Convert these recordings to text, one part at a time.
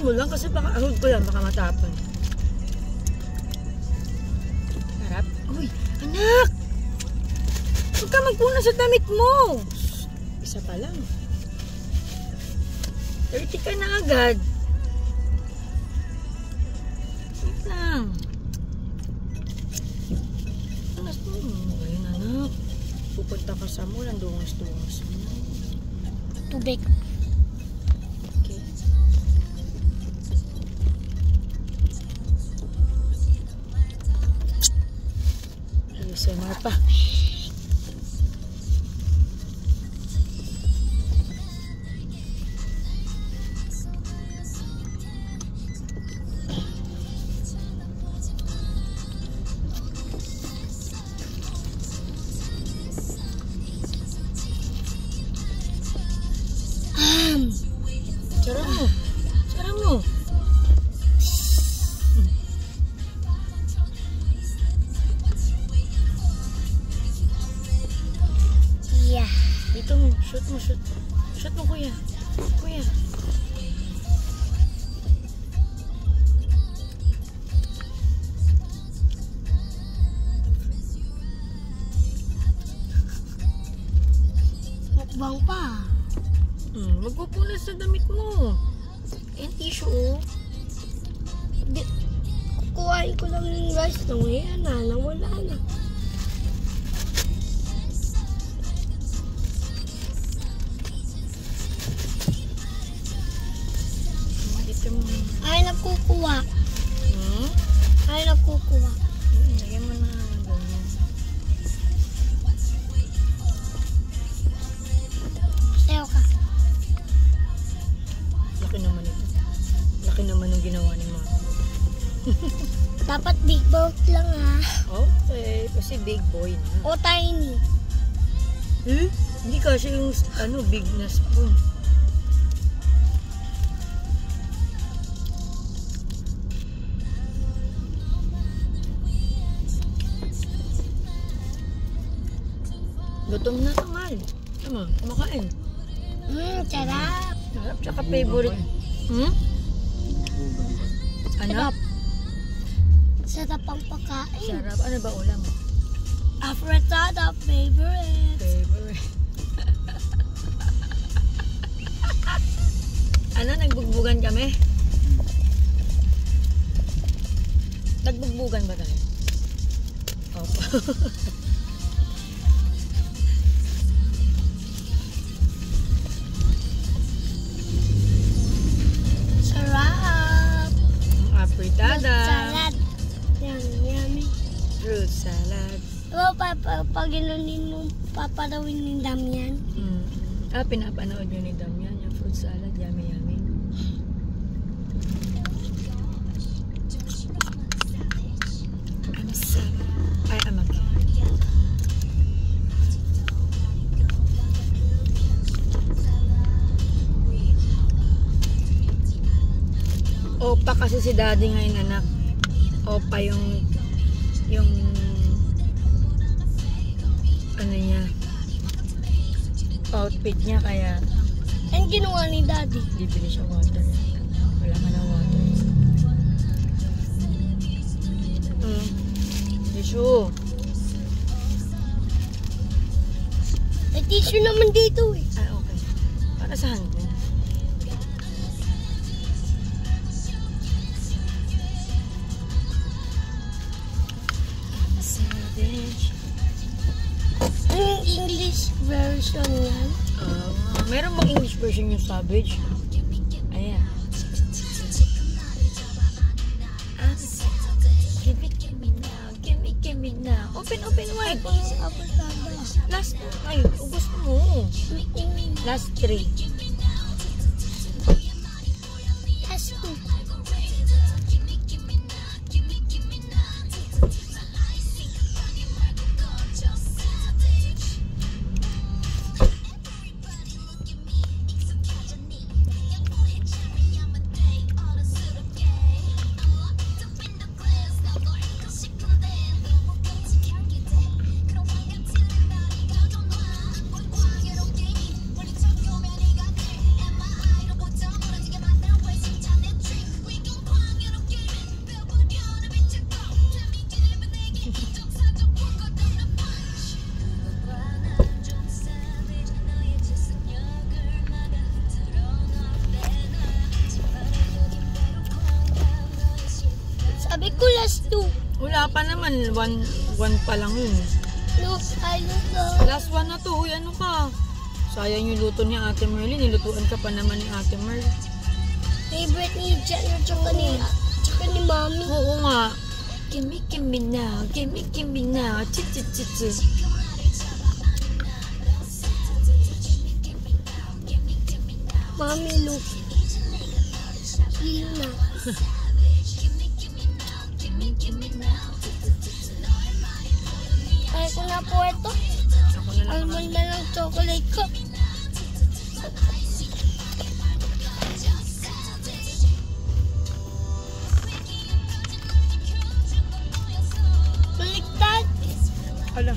mo lang kasi baka ahod ko yan, baka matapon. Harap. Uy, anak! Huwag ka magpuna sa damit mo. Isa pa lang. 30 ka na agad. Wait lang. Anas mo. Ayun anak. Pupunta ka sa mall. Ang dungos-dungos mo. Tubig. Okay. ASMR pa. Sarap mo. Sarap mo. Yeah. Dito mo. Shoot mo, shoot. Shoot mo, kuya. Kuya. Mukbang pa. Magpupunas sa damit mo. Ayan, tissue, oh. Kukuhain ko lang yung rice na ngayon. Wala na. Dito mo. Ay, nagkukuha. Ay, nagkukuha. Lagyan mo na ng ganyan. Sayo ka. Laki naman ito. Laki naman yung ginawa ni mama. Dapat big boat lang ha. Okay. Kasi big boy na. O tiny. Hindi kasi yung big na spoon. Gutom na tamal. Tama, kumakain. Sarap. Sarap, tsaka favorite. Ano? Sarap ang pagkain. Sarap. Ano ba ulam? Afritada, favorite. Favorite. Ano, nagbugbugan kami? Nagbugbugan ba tayo? Opo. Sarap. Afritada. Salad. Yummy. Fruit salad. Diba pag inunin mo, paparawin ni Damian? Pinapanood nyo ni Damian yung fruit salad. Yummy, yummy. Ang sarap. Ay, amag. Opa kasi si daddy ngayon, anak. Opa yung ano niya, outfit niya, kaya Ang ginawa ni Daddy? bibili siya water. Wala ka na water. Tissue. May tissue naman dito eh. Ah, okay. Para saan ko? Savage. Ang English version yan. Meron bang English version yung Savage? Ayan. Give me now. Open wide. Ito yung Afritada. Last, ay, gusto mo. Last 3. Last 2. last two. Wala pa naman. One pa lang yun. No, I don't know. Last one na to. Uy, ano ka? Sayang yung luto ni Ate Merly. Nilutuan ka pa naman ni Ate Merly. Favorite ni Jan at tsaka ni Mami. Oo nga. Gimme now. Gimme now. Ch. Mami, look. Hilo na. Ay ko na po ito. Ako na lang. Almond na lang chocolate ko. Baliktad. Ala.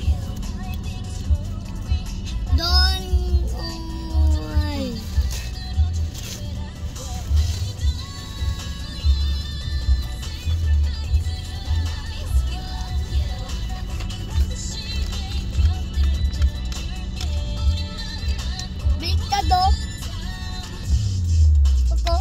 Don. Ay. Baliktad o. Ito.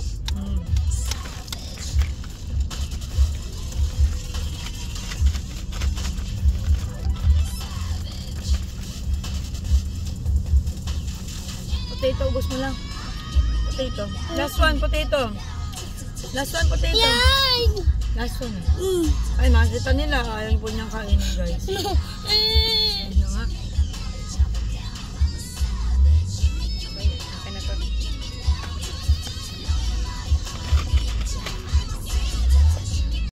Potato, ubos mo lang. Potato. Last one, potato. Last one, potato. Yan. Last one. Ay, makikita nila. Ayaw po niyang kainin, guys. No. Ayun na nga.